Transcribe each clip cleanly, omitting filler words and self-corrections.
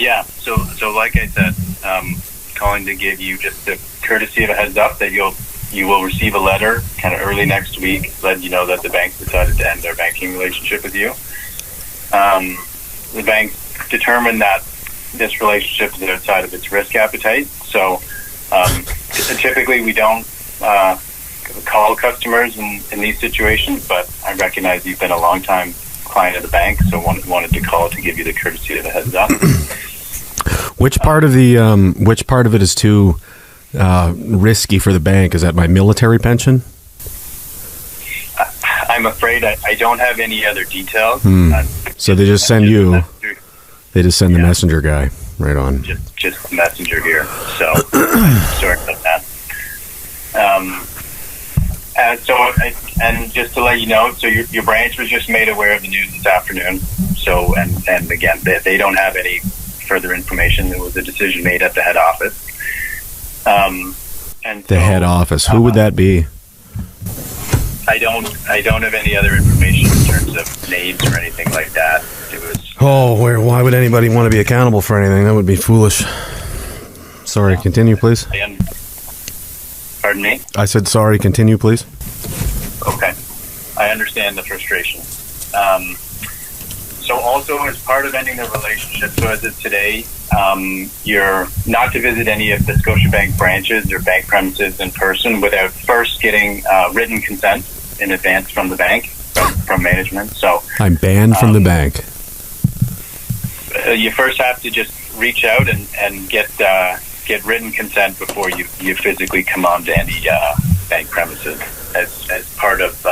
Yeah. So like I said, calling to give you just the courtesy of a heads up that you will receive a letter kind of early next week, letting you know that the bank decided to end their banking relationship with you. The bank determined that this relationship is outside of its risk appetite. So typically we don't call customers in these situations, but I recognize you've been a long time client of the bank, so wanted to call to give you the courtesy of the heads up. Which part of it is too risky for the bank? Is that my military pension? I'm afraid I don't have any other details. So they just send you. They just send the messenger guy right on. Just the messenger here. So sorry about that. And just to let you know, so your branch was just made aware of the news this afternoon. So and again, they don't have any further information. There was a decision made at the head office. And the head office. Who would that be? I don't have any other information in terms of names or anything like that. It was. Why would anybody want to be accountable for anything? That would be foolish. Sorry, continue, please. Pardon me? I said sorry, continue, please. Okay. I understand the frustration. So also as part of ending the relationship, so as of today, you're not to visit any of the Scotiabank branches or bank premises in person without first getting written consent in advance from the bank, from management. So I'm banned from the bank. You first have to just reach out and get written consent before you physically come on to any bank premises as part of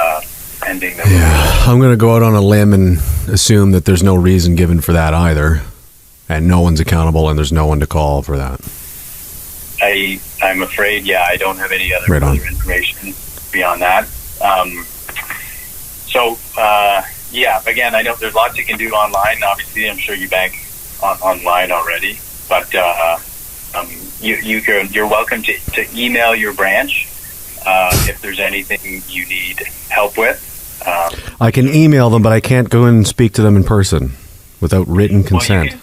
ending the relationship. I'm going to go out on a limb and assume that there's no reason given for that either, and no one's accountable and there's no one to call for that. I'm afraid, I don't have any other information beyond that. Again, I know there's lots you can do online. Obviously, I'm sure you bank online already, but you're welcome to email your branch if there's anything you need help with. I can email them, but I can't go in and speak to them in person without written consent.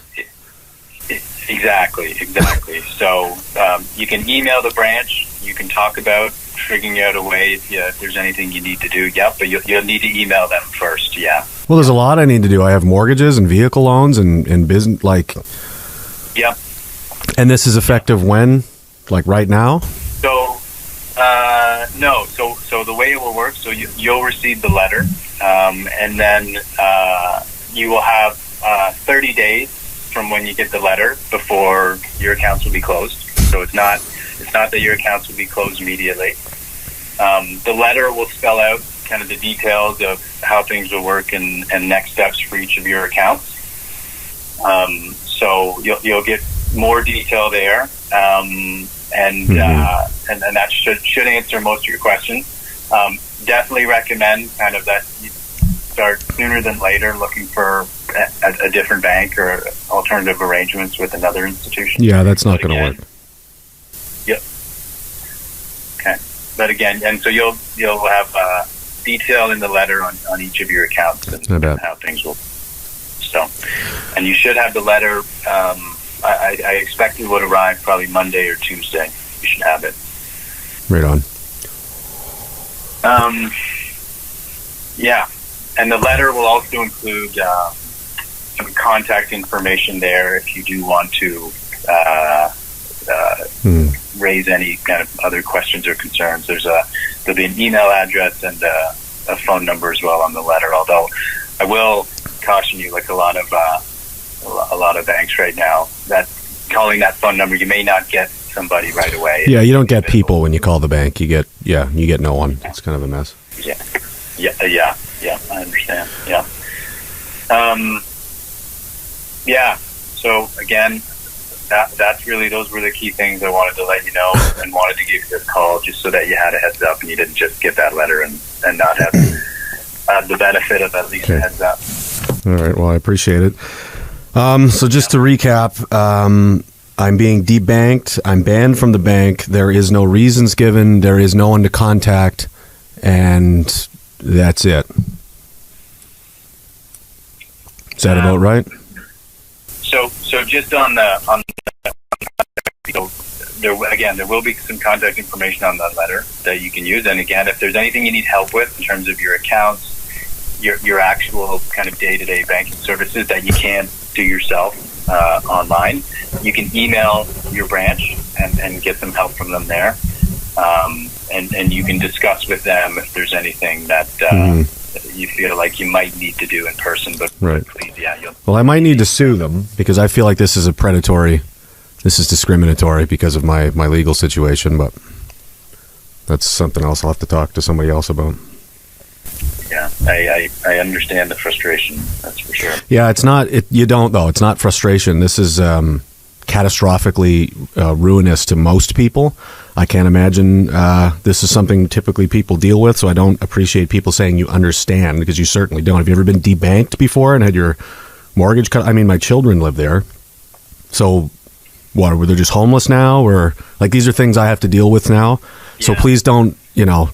Exactly. So you can email the branch. You can talk about figuring out a way if there's anything you need to do. But you'll need to email them first. Yeah. Well, there's a lot I need to do. I have mortgages and vehicle loans and business. Yep. And this is effective when? Like right now? So no. So the way it will work. So you'll receive the letter, and then you will have 30 days from when you get the letter before your accounts will be closed. So it's not that your accounts will be closed immediately. The letter will spell out kind of the details of how things will work and next steps for each of your accounts. So you'll get more detail there, and that should answer most of your questions. Definitely recommend kind of that you start sooner than later looking for a different bank or alternative arrangements with another institution. Yeah, that's not going to work. Yep. Okay. But again, and so you'll have detail in the letter on each of your accounts and how things will. So, and you should have the letter. I expect it would arrive probably Monday or Tuesday. You should have it. Right on. Yeah, and the letter will also include some contact information there if you do want to raise any kind of other questions or concerns. There'll be an email address and a phone number as well on the letter. Although I will caution you, like a lot of banks right now, that calling that phone number, you may not get somebody right away. Yeah, you don't get people when you call the bank. You get no one. It's kind of a mess. Yeah, I understand. Yeah. So again, those were the key things I wanted to let you know and wanted to give you this call just so that you had a heads up and you didn't just get that letter and not have the benefit of at least a heads up. All right. Well, I appreciate it. So just to recap, I'm being debanked. I'm banned from the bank. There is no reasons given. There is no one to contact, and that's it. Is that about right? So just so there will be some contact information on that letter that you can use. And again, if there's anything you need help with in terms of your accounts, your actual kind of day-to-day banking services that you can't do yourself online, you can email your branch and get some help from them there. And you can discuss with them if there's anything that you feel like you might need to do in person. But right. Please, well, I might need to sue them because I feel like this is discriminatory because of my legal situation, but that's something else I'll have to talk to somebody else about. Yeah, I understand the frustration, that's for sure. Yeah, it's not, you don't though, it's not frustration. This is catastrophically ruinous to most people. I can't imagine this is something typically people deal with, so I don't appreciate people saying you understand, because you certainly don't. Have you ever been debanked before and had your mortgage cut? I mean, my children live there, so what, were they just homeless now? Or like, these are things I have to deal with now. Yeah. So please don't,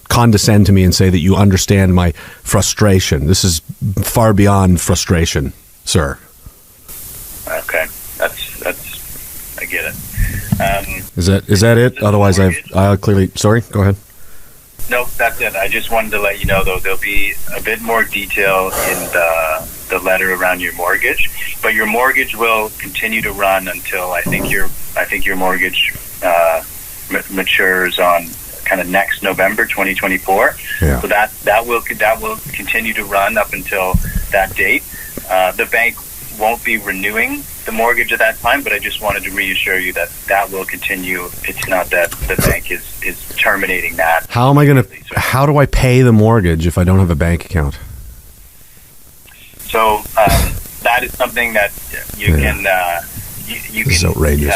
condescend to me and say that you understand my frustration. This is far beyond frustration, sir. Okay. That's I get it. Is that it? Otherwise I'll clearly, sorry, go ahead. No, that's it. I just wanted to let you know, though, there'll be a bit more detail in the letter around your mortgage, but your mortgage will continue to run until I think your mortgage matures on kind of next November 2024. Yeah. So that will continue to run up until that date. The bank won't be renewing the mortgage at that time, but I just wanted to reassure you that will continue. It's not that the bank is terminating that. How do I pay the mortgage if I don't have a bank account? So that is something that you can This is outrageous.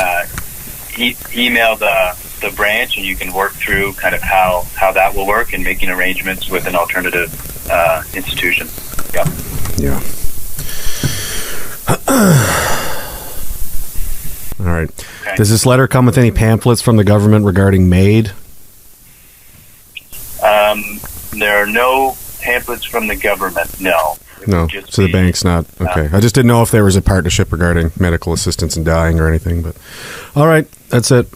Email the branch, and you can work through kind of how that will work and making arrangements with an alternative institution. Yeah. All right. Okay. Does this letter come with any pamphlets from the government regarding MAID? There are no pamphlets from the government, no. No, so the bank's not. Okay. I just didn't know if there was a partnership regarding medical assistance in dying or anything, but all right, that's it.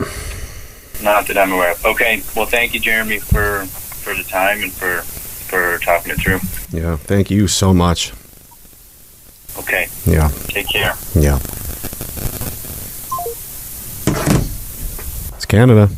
Not that I'm aware of. Okay, well, thank you, Jeremy, for the time and for talking it through. Yeah, thank you so much. Okay. Yeah. Take care. Yeah. It's Canada.